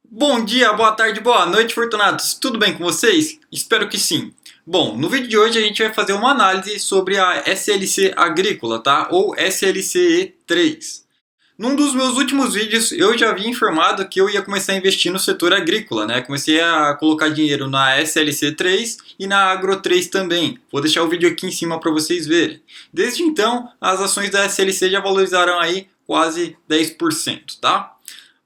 Bom dia, boa tarde, boa noite, Fortunatos. Tudo bem com vocês? Espero que sim. Bom, no vídeo de hoje a gente vai fazer uma análise sobre a SLC Agrícola, tá? Ou SLCE3. Num dos meus últimos vídeos eu já havia informado que eu ia começar a investir no setor agrícola, né? Comecei a colocar dinheiro na SLC3 e na Agro3 também. Vou deixar o vídeo aqui em cima para vocês verem. Desde então, as ações da SLC já valorizaram aí quase 10%, tá?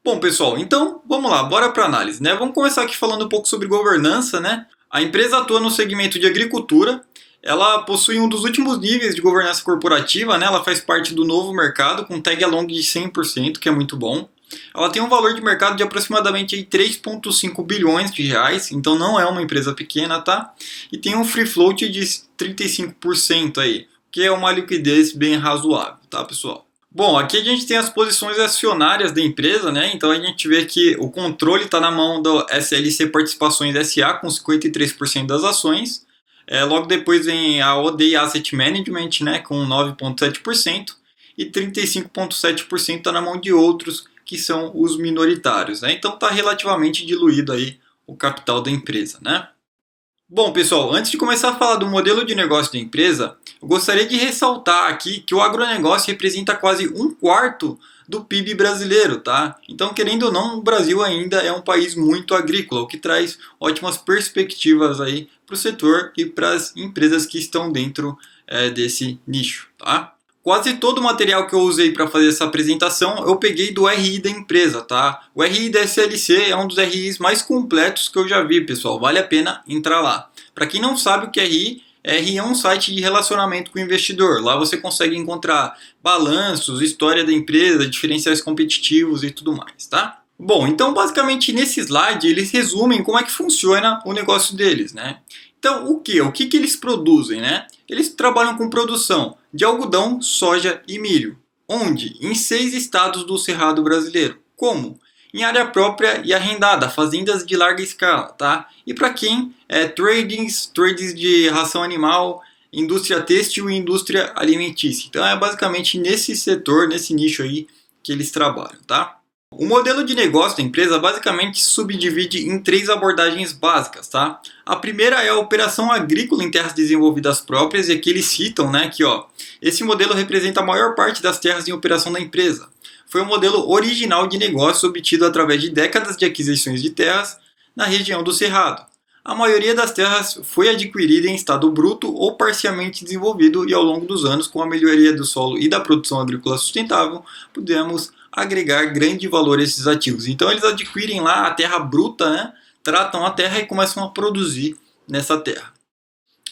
Bom, pessoal, então vamos lá, bora para análise, né? Vamos começar aqui falando um pouco sobre governança, né? A empresa atua no segmento de agricultura, ela possui um dos últimos níveis de governança corporativa, né? Ela faz parte do novo mercado com tag along de 100%, que é muito bom. Ela tem um valor de mercado de aproximadamente 3,5 bilhões de reais, então não é uma empresa pequena, tá? E tem um free float de 35% aí, que é uma liquidez bem razoável, tá, pessoal? Bom, aqui a gente tem as posições acionárias da empresa, né? Então a gente vê que o controle está na mão do SLC Participações SA com 53% das ações. Logo depois vem a ODEI Asset Management, né, com 9,7%, e 35,7% está na mão de outros, que são os minoritários, né? Então está relativamente diluído aí o capital da empresa, né? Bom, pessoal, antes de começar a falar do modelo de negócio da empresa, eu gostaria de ressaltar aqui que o agronegócio representa quase um quarto do PIB brasileiro, tá? Então, querendo ou não, o Brasil ainda é um país muito agrícola, o que traz ótimas perspectivas aí para o setor e para as empresas que estão dentro desse nicho, tá? Quase todo o material que eu usei para fazer essa apresentação eu peguei do RI da empresa, tá? O RI da SLC é um dos RIs mais completos que eu já vi, pessoal. Vale a pena entrar lá. Para quem não sabe o que é RI, RI é um site de relacionamento com o investidor. Lá você consegue encontrar balanços, história da empresa, diferenciais competitivos e tudo mais, tá? Bom, então basicamente nesse slide eles resumem como é que funciona o negócio deles, né? Então, o que? O que eles produzem, né? Eles trabalham com produção de algodão, soja e milho. Onde? Em 6 estados do Cerrado brasileiro. Como? Em área própria e arrendada, fazendas de larga escala, tá? E para quem? Tradings de ração animal, indústria têxtil e indústria alimentícia. Então é basicamente nesse setor, nesse nicho aí que eles trabalham, tá? O modelo de negócio da empresa basicamente se subdivide em 3 abordagens básicas, tá? A primeira é a operação agrícola em terras desenvolvidas próprias, e aqui eles citam, né, que esse modelo representa a maior parte das terras em operação da empresa. Foi um modelo original de negócio obtido através de décadas de aquisições de terras na região do Cerrado. A maioria das terras foi adquirida em estado bruto ou parcialmente desenvolvido, e ao longo dos anos, com a melhoria do solo e da produção agrícola sustentável, pudemos agregar grande valor a esses ativos. Então eles adquirem lá a terra bruta, né? Tratam a terra e começam a produzir nessa terra.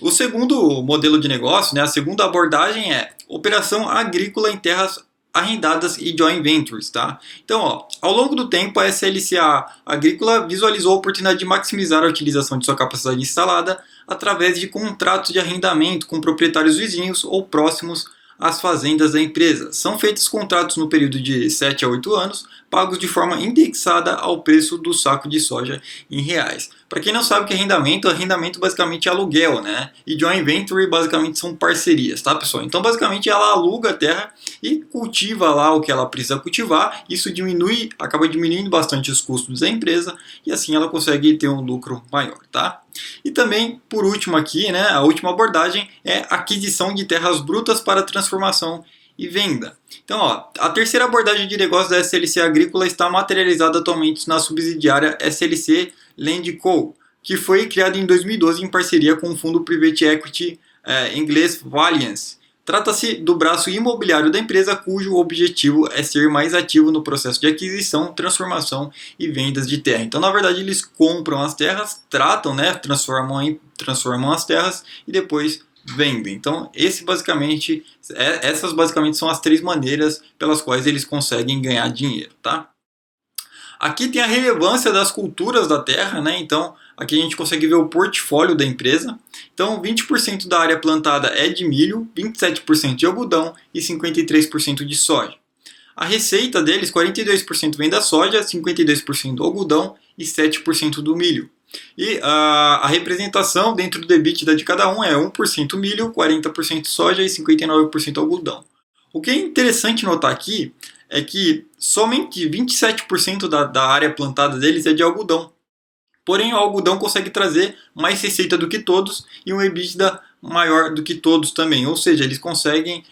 O segundo modelo de negócio, né, a segunda abordagem é operação agrícola em terras arrendadas e joint ventures, tá? Então, ao longo do tempo, a SLCA Agrícola visualizou a oportunidade de maximizar a utilização de sua capacidade instalada através de contratos de arrendamento com proprietários vizinhos ou próximos às fazendas da empresa. São feitos contratos no período de 7 a 8 anos, pagos de forma indexada ao preço do saco de soja em reais. Para quem não sabe o que é arrendamento basicamente é aluguel, né? E joint venture basicamente são parcerias, tá, pessoal? Então, basicamente, ela aluga a terra e cultiva lá o que ela precisa cultivar. Isso acaba diminuindo bastante os custos da empresa, e assim ela consegue ter um lucro maior, tá? E também, por último aqui, né, a última abordagem é aquisição de terras brutas para transformação e venda. Então, a terceira abordagem de negócio da SLC Agrícola está materializada atualmente na subsidiária SLC Land Co., que foi criada em 2012 em parceria com o fundo Private Equity inglês Valiance. Trata-se do braço imobiliário da empresa, cujo objetivo é ser mais ativo no processo de aquisição, transformação e vendas de terra. Então, na verdade, eles compram as terras, tratam, né, transformam as terras e depois vendem. Então, essas basicamente são as 3 maneiras pelas quais eles conseguem ganhar dinheiro, tá? Aqui tem a relevância das culturas da terra, né? Então, aqui a gente consegue ver o portfólio da empresa. Então, 20% da área plantada é de milho, 27% de algodão e 53% de soja. A receita deles, 42% vem da soja, 52% do algodão e 7% do milho. E a representação dentro do EBITDA de cada um é 1% milho, 40% soja e 59% algodão. O que é interessante notar aqui é que somente 27% da área plantada deles é de algodão. Porém, o algodão consegue trazer mais receita do que todos e um EBITDA maior do que todos também. Ou seja, eles conseguem,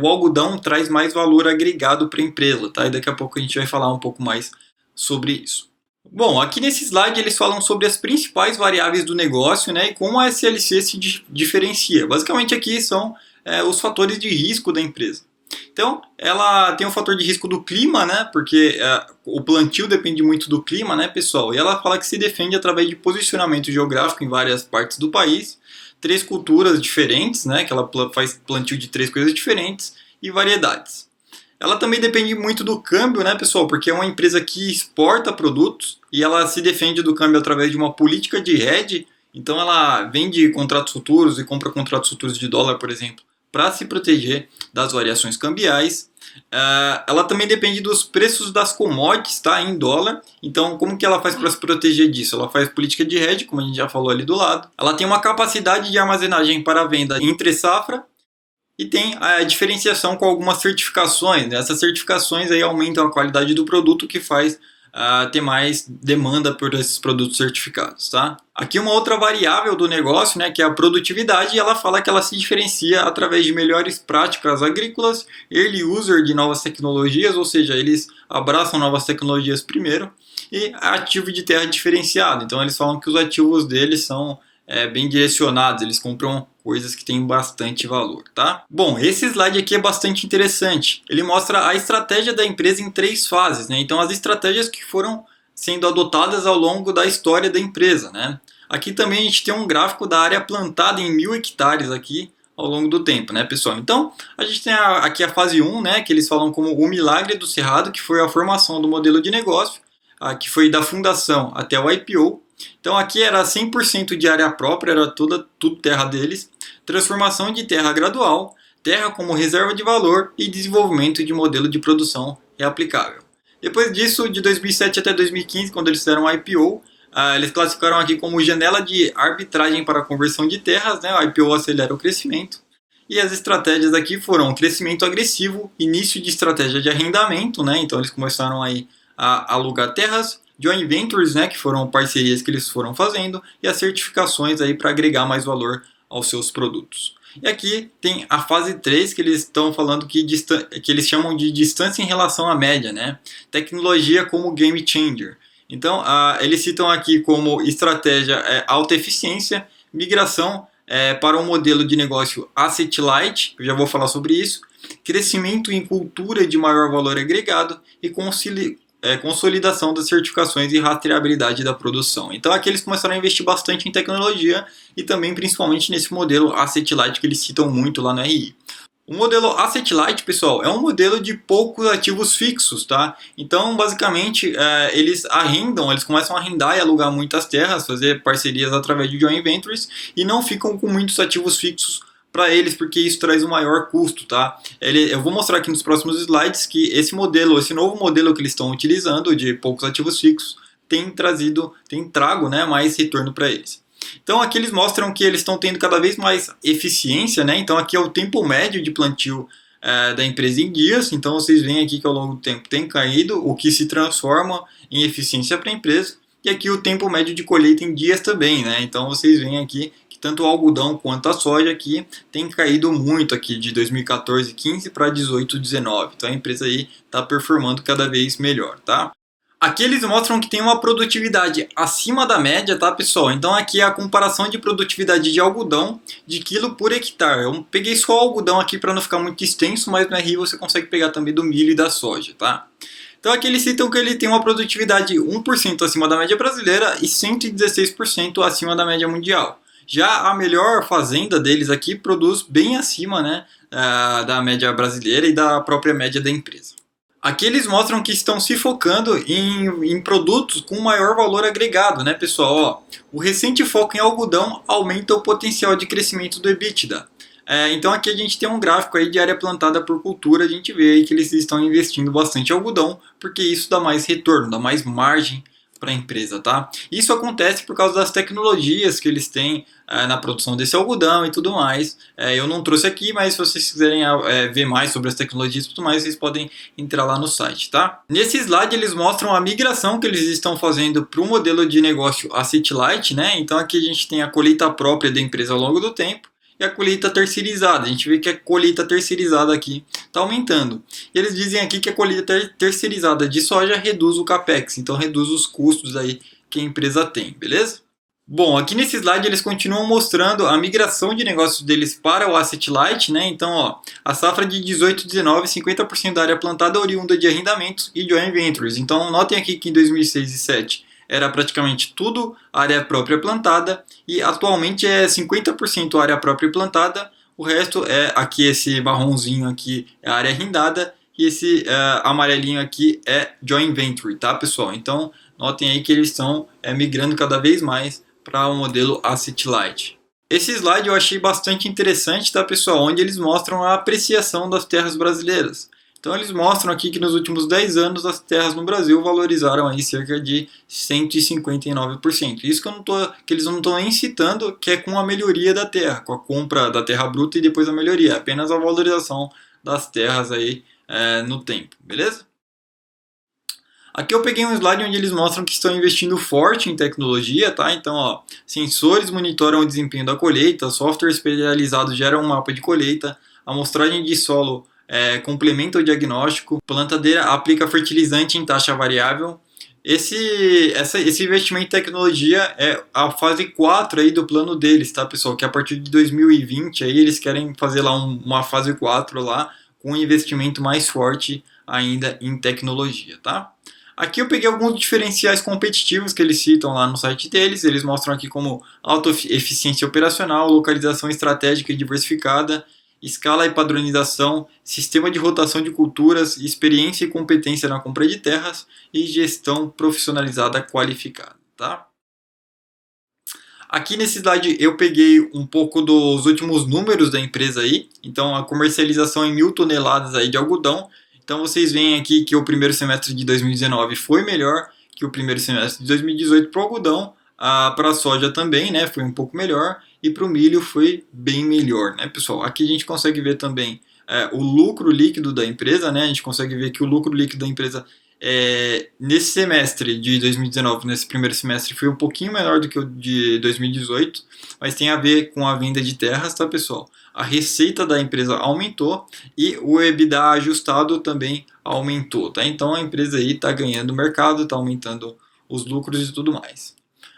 o algodão traz mais valor agregado para a empresa, tá? E daqui a pouco a gente vai falar um pouco mais sobre isso. Bom, aqui nesse slide eles falam sobre as principais variáveis do negócio, né, e como a SLC se diferencia. Basicamente aqui são os fatores de risco da empresa. Então, ela tem o fator de risco do clima, né, porque o plantio depende muito do clima, né, pessoal? E ela fala que se defende através de posicionamento geográfico em várias partes do país, 3 culturas diferentes, né, que ela faz plantio de 3 coisas diferentes e variedades. Ela também depende muito do câmbio, né, pessoal? Porque é uma empresa que exporta produtos e ela se defende do câmbio através de uma política de hedge. Então ela vende contratos futuros e compra contratos futuros de dólar, por exemplo, para se proteger das variações cambiais. Ela também depende dos preços das commodities, tá, em dólar. Então, como que ela faz para se proteger disso? Ela faz política de hedge, como a gente já falou ali do lado. Ela tem uma capacidade de armazenagem para venda entre safra. E tem a diferenciação com algumas certificações, né? Essas certificações aí aumentam a qualidade do produto, que faz ter mais demanda por esses produtos certificados, tá? Aqui uma outra variável do negócio, né, que é a produtividade, e ela fala que ela se diferencia através de melhores práticas agrícolas, early user de novas tecnologias, ou seja, eles abraçam novas tecnologias primeiro, e ativo de terra diferenciado. Então eles falam que os ativos deles são bem direcionados, eles compram coisas que têm bastante valor, tá? Bom, esse slide aqui é bastante interessante. Ele mostra a estratégia da empresa em 3 fases, né? Então, as estratégias que foram sendo adotadas ao longo da história da empresa, né? Aqui também a gente tem um gráfico da área plantada em 1000 hectares aqui ao longo do tempo, né, pessoal? Então, a gente tem aqui a fase 1, né, que eles falam como o milagre do cerrado, que foi a formação do modelo de negócio, que foi da fundação até o IPO. Então aqui era 100% de área própria, era tudo terra deles, transformação de terra gradual, terra como reserva de valor e desenvolvimento de modelo de produção reaplicável. Depois disso, de 2007 até 2015, quando eles fizeram o IPO, eles classificaram aqui como janela de arbitragem para a conversão de terras, né? O IPO acelera o crescimento. E as estratégias aqui foram crescimento agressivo, início de estratégia de arrendamento, né? Então eles começaram aí a alugar terras, joint ventures, né, que foram parcerias que eles foram fazendo, e as certificações aí para agregar mais valor aos seus produtos. E aqui tem a fase 3, que eles estão falando que eles chamam de distância em relação à média, né? Tecnologia como game changer. Então, eles citam aqui como estratégia alta eficiência, migração para um modelo de negócio asset light, eu já vou falar sobre isso, crescimento em cultura de maior valor agregado e consolidação das certificações e rastreabilidade da produção. Então aqui eles começaram a investir bastante em tecnologia e também principalmente nesse modelo Asset Light que eles citam muito lá no RI. O modelo Asset Light, pessoal, é um modelo de poucos ativos fixos, tá? Então basicamente eles começam a arrendar e alugar muitas terras, fazer parcerias através de joint ventures e não ficam com muitos ativos fixos para eles, porque isso traz um maior custo, tá? Eu vou mostrar aqui nos próximos slides que esse novo modelo que eles estão utilizando, de poucos ativos fixos, tem trago, né, mais retorno para eles. Então aqui eles mostram que eles estão tendo cada vez mais eficiência, né? Então aqui é o tempo médio de plantio da empresa em dias, então vocês veem aqui que ao longo do tempo tem caído, o que se transforma em eficiência para a empresa, e aqui o tempo médio de colheita em dias também, né? Então vocês veem aqui tanto o algodão quanto a soja aqui tem caído muito aqui de 2014, 15 para 18, 19. Então a empresa aí está performando cada vez melhor, tá? Aqui eles mostram que tem uma produtividade acima da média, tá, pessoal? Então aqui é a comparação de produtividade de algodão de quilo por hectare. Eu peguei só o algodão aqui para não ficar muito extenso, mas no RI você consegue pegar também do milho e da soja, tá? Então aqui eles citam que ele tem uma produtividade 1% acima da média brasileira e 116% acima da média mundial. Já a melhor fazenda deles aqui produz bem acima, né, da média brasileira e da própria média da empresa. Aqui eles mostram que estão se focando em produtos com maior valor agregado, né, pessoal? Ó, o recente foco em algodão aumenta o potencial de crescimento do EBITDA. Então aqui a gente tem um gráfico aí de área plantada por cultura, a gente vê aí que eles estão investindo bastante em algodão, porque isso dá mais retorno, dá mais margem para a empresa, tá? Isso acontece por causa das tecnologias que eles têm na produção desse algodão e tudo mais. Eu não trouxe aqui, mas se vocês quiserem ver mais sobre as tecnologias e tudo mais, vocês podem entrar lá no site, tá? Nesse slide eles mostram a migração que eles estão fazendo para o modelo de negócio Asset Light, né? Então aqui a gente tem a colheita própria da empresa ao longo do tempo e a colheita terceirizada. A gente vê que a colheita terceirizada aqui está aumentando. E eles dizem aqui que a colheita terceirizada de soja reduz o capex, então reduz os custos aí que a empresa tem, beleza? Bom, aqui nesse slide eles continuam mostrando a migração de negócios deles para o Asset Light, né? Então, ó, a safra de 18/19, 50% da área plantada oriunda de arrendamentos e joint ventures. Então, notem aqui que em 2006 e 2007 era praticamente tudo área própria plantada e atualmente é 50% área própria plantada, o resto é aqui esse marronzinho aqui é área arrendada e esse amarelinho aqui é joint venture, tá, pessoal? Então, notem aí que eles estão migrando cada vez mais para o modelo Asset Light. Esse slide eu achei bastante interessante, tá, pessoal? Onde eles mostram a apreciação das terras brasileiras. Então eles mostram aqui que nos últimos 10 anos as terras no Brasil valorizaram aí cerca de 159%. Isso que eles não estão nem citando que é com a melhoria da terra, com a compra da terra bruta e depois a melhoria, é apenas a valorização das terras aí no tempo, beleza? Aqui eu peguei um slide onde eles mostram que estão investindo forte em tecnologia, tá? Então, ó, sensores monitoram o desempenho da colheita, software especializado gera um mapa de colheita, amostragem de solo complementa o diagnóstico, plantadeira aplica fertilizante em taxa variável. Esse investimento em tecnologia é a fase 4 aí do plano deles, tá, pessoal? Que a partir de 2020 aí eles querem fazer lá uma fase 4 lá com um investimento mais forte ainda em tecnologia, tá? Aqui eu peguei alguns diferenciais competitivos que eles citam lá no site deles. Eles mostram aqui como alta eficiência operacional, localização estratégica e diversificada, escala e padronização, sistema de rotação de culturas, experiência e competência na compra de terras e gestão profissionalizada qualificada, tá? Aqui nesse slide eu peguei um pouco dos últimos números da empresa aí. Então a comercialização em 1.000 toneladas aí de algodão. Então vocês veem aqui que o primeiro semestre de 2019 foi melhor que o primeiro semestre de 2018 para o algodão. Para a soja também, né, foi um pouco melhor. E para o milho foi bem melhor, né, pessoal? Aqui a gente consegue ver também o lucro líquido da empresa, né? A gente consegue ver que o lucro líquido da empresa nesse semestre de 2019, nesse primeiro semestre, foi um pouquinho menor do que o de 2018, mas tem a ver com a venda de terras, tá, pessoal? A receita da empresa aumentou e o EBITDA ajustado também aumentou, tá? Então a empresa aí está ganhando mercado, está aumentando os lucros e tudo mais.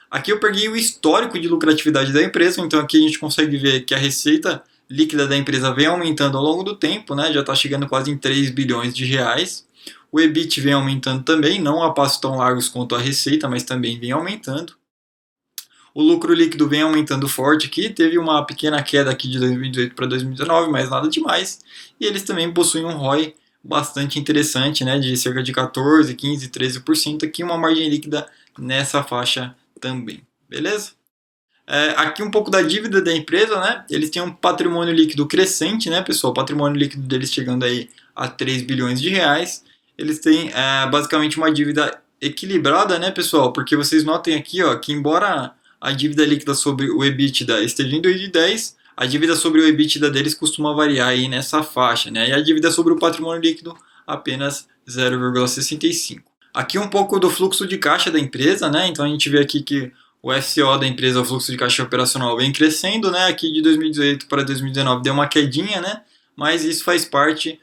Aqui eu peguei o histórico de lucratividade da empresa, então aqui a gente consegue ver que a receita líquida da empresa vem aumentando ao longo do tempo, né? Já está chegando quase em 3 bilhões de reais. O EBIT vem aumentando também, não a passos tão largos quanto a receita, mas também vem aumentando. O lucro líquido vem aumentando forte aqui, teve uma pequena queda aqui de 2018 para 2019, mas nada demais. E eles também possuem um ROI bastante interessante, né, de cerca de 14, 15, 13%, aqui uma margem líquida nessa faixa também, beleza? Aqui um pouco da dívida da empresa, né? Eles têm um patrimônio líquido crescente, né, pessoal? O patrimônio líquido deles chegando aí a 3 bilhões de reais. Eles têm basicamente uma dívida equilibrada, né, pessoal? Porque vocês notem aqui, ó, que embora a dívida líquida sobre o EBITDA esteja em 2,10, a dívida sobre o EBITDA deles costuma variar aí nessa faixa, né? E a dívida sobre o patrimônio líquido apenas 0,65. Aqui um pouco do fluxo de caixa da empresa, né? Então a gente vê aqui que o FCO da empresa, o fluxo de caixa operacional, vem crescendo, né? Aqui de 2018 para 2019 deu uma quedinha, né? Mas isso faz parte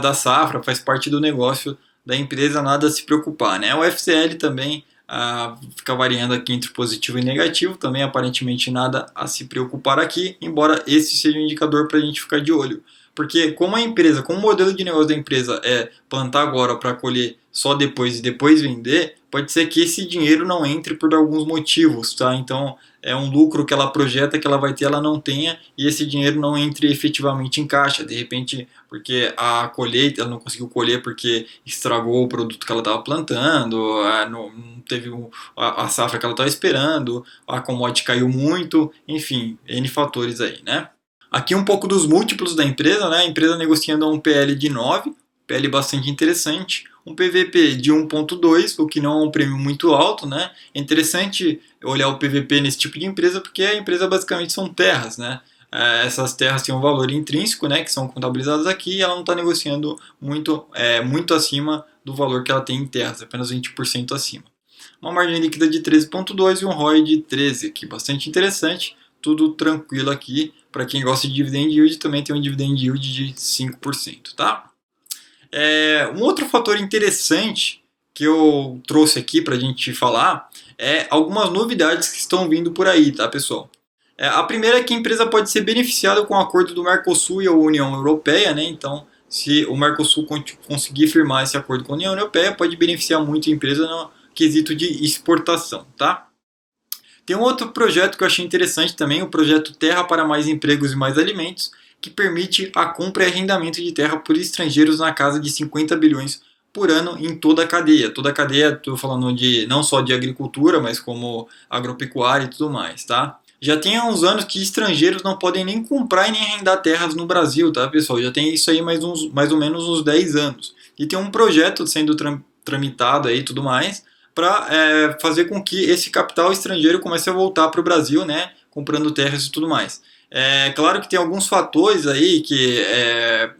da safra, faz parte do negócio da empresa, nada a se preocupar, né? O FCL também fica variando aqui entre positivo e negativo, também aparentemente nada a se preocupar aqui, embora esse seja um indicador para a gente ficar de olho. Porque como a empresa, como o modelo de negócio da empresa é plantar agora para colher só depois e depois vender, pode ser que esse dinheiro não entre por alguns motivos, tá? Então é um lucro que ela projeta que ela vai ter, ela não tenha, e esse dinheiro não entre efetivamente em caixa. De repente, porque a colheita, ela não conseguiu colher porque estragou o produto que ela estava plantando, não teve a safra que ela estava esperando, a commodity caiu muito, enfim, N fatores aí, né? Aqui um pouco dos múltiplos da empresa, né? A empresa negociando a um PL de 9, PL bastante interessante. um PVP de 1.2, o que não é um prêmio muito alto, né? É interessante olhar o PVP nesse tipo de empresa, porque a empresa basicamente são terras, né? Essas terras têm um valor intrínseco, né, que são contabilizadas aqui, e ela não está negociando muito acima do valor que ela tem em terras, apenas 20% acima. Uma margem líquida de 13,2 e um ROI de 13, aqui bastante interessante, tudo tranquilo aqui. Para quem gosta de dividend yield, também tem um dividend yield de 5%, tá? Um outro fator interessante que eu trouxe aqui para a gente falar é algumas novidades que estão vindo por aí, tá, pessoal? A primeira é que a empresa pode ser beneficiada com o acordo do Mercosul e a União Europeia, né? Então, se o Mercosul conseguir firmar esse acordo com a União Europeia, pode beneficiar muito a empresa no quesito de exportação, tá? Tem um outro projeto que eu achei interessante também, o projeto Terra para Mais Empregos e Mais Alimentos, que permite a compra e arrendamento de terra por estrangeiros na casa de 50 bilhões por ano em toda a cadeia. Toda a cadeia, estou falando de não só de agricultura, mas como agropecuária e tudo mais, tá? Já tem há uns anos que estrangeiros não podem nem comprar e nem arrendar terras no Brasil, tá, pessoal? Já tem isso aí mais ou menos uns 10 anos. E tem um projeto sendo tramitado aí e tudo mais, para fazer com que esse capital estrangeiro comece a voltar para o Brasil, né, comprando terras e tudo mais. Claro que tem alguns fatores aí que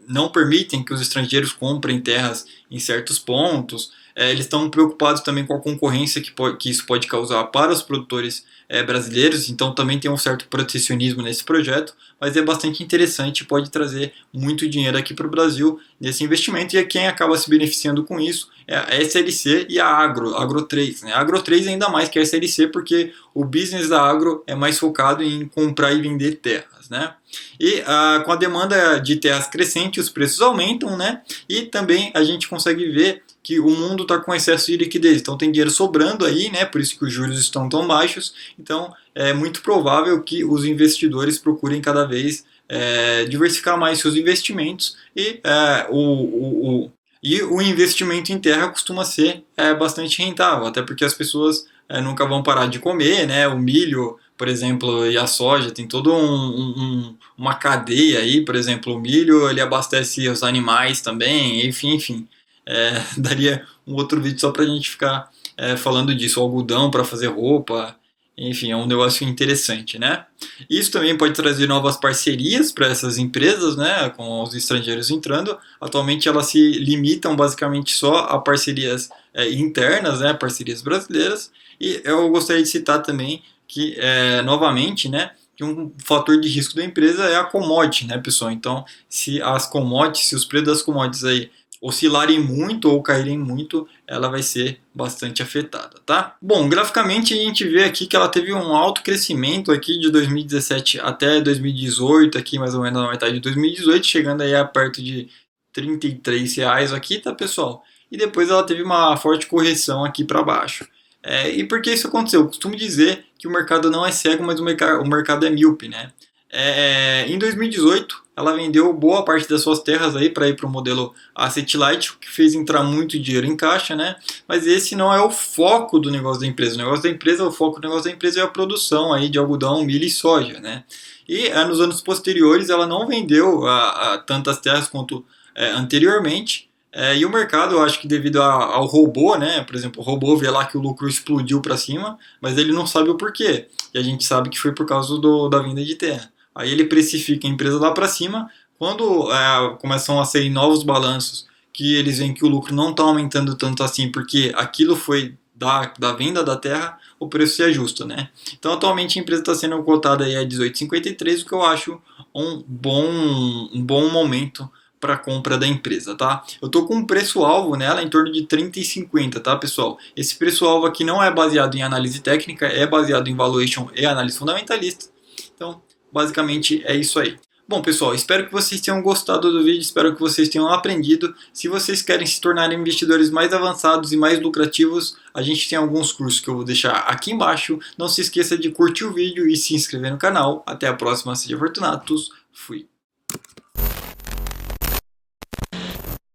não permitem que os estrangeiros comprem terras em certos pontos. Eles estão preocupados também com a concorrência que isso pode causar para os produtores brasileiros, então também tem um certo protecionismo nesse projeto, mas é bastante interessante e pode trazer muito dinheiro aqui para o Brasil nesse investimento, e quem acaba se beneficiando com isso é a SLC e a Agro 3. Né? A Agro 3 ainda mais que a SLC, porque o business da Agro é mais focado em comprar e vender terras. Né? E com a demanda de terras crescente, os preços aumentam, né? E também a gente consegue ver que o mundo está com excesso de liquidez, então tem dinheiro sobrando aí, né? Por isso que os juros estão tão baixos. Então é muito provável que os investidores procurem cada vez diversificar mais seus investimentos, e o investimento em terra costuma ser bastante rentável, até porque as pessoas nunca vão parar de comer, né? O milho, por exemplo, e a soja, tem toda uma cadeia aí. Por exemplo, o milho ele abastece os animais também, enfim. Daria um outro vídeo só para a gente ficar falando disso. O algodão para fazer roupa, enfim, é um negócio interessante, né? Isso também pode trazer novas parcerias para essas empresas, né? Com os estrangeiros entrando. Atualmente elas se limitam basicamente só a parcerias internas, né? Parcerias brasileiras. E eu gostaria de citar também que, novamente, né? Que um fator de risco da empresa é a commodity, né, pessoal? Então, se os preços das commodities aí oscilarem muito ou caírem muito, ela vai ser bastante afetada, tá? Bom, graficamente a gente vê aqui que ela teve um alto crescimento aqui de 2017 até 2018, aqui mais ou menos na metade de 2018, chegando aí a perto de R$ 33 aqui, tá, pessoal? E depois ela teve uma forte correção aqui para baixo. E por que isso aconteceu? Eu costumo dizer que o mercado não é cego, mas o mercado é míope, né? Em 2018, ela vendeu boa parte das suas terras aí para ir para o modelo Asset Light, o que fez entrar muito dinheiro em caixa, né? Mas esse não é o foco do negócio da empresa. O foco do negócio da empresa é a produção aí de algodão, milho e soja, né? E nos anos posteriores ela não vendeu tantas terras quanto anteriormente. E o mercado, eu acho que devido ao robô, né? Por exemplo, o robô vê lá que o lucro explodiu para cima, mas ele não sabe o porquê. E a gente sabe que foi por causa da venda de terra. Aí ele precifica a empresa lá para cima. Quando começam a sair novos balanços, que eles veem que o lucro não está aumentando tanto assim, porque aquilo foi da venda da terra, o preço se ajusta, né? Então atualmente a empresa está sendo cotada aí a 18,53, o que eu acho um bom momento para compra da empresa, tá? Eu tô com um preço-alvo nela em torno de 30,50, tá, pessoal? Esse preço-alvo aqui não é baseado em análise técnica, é baseado em valuation e análise fundamentalista. Então, basicamente é isso aí. Bom, pessoal, espero que vocês tenham gostado do vídeo, espero que vocês tenham aprendido. Se vocês querem se tornarem investidores mais avançados e mais lucrativos, a gente tem alguns cursos que eu vou deixar aqui embaixo. Não se esqueça de curtir o vídeo e se inscrever no canal. Até a próxima, seja fortunatos. Fui.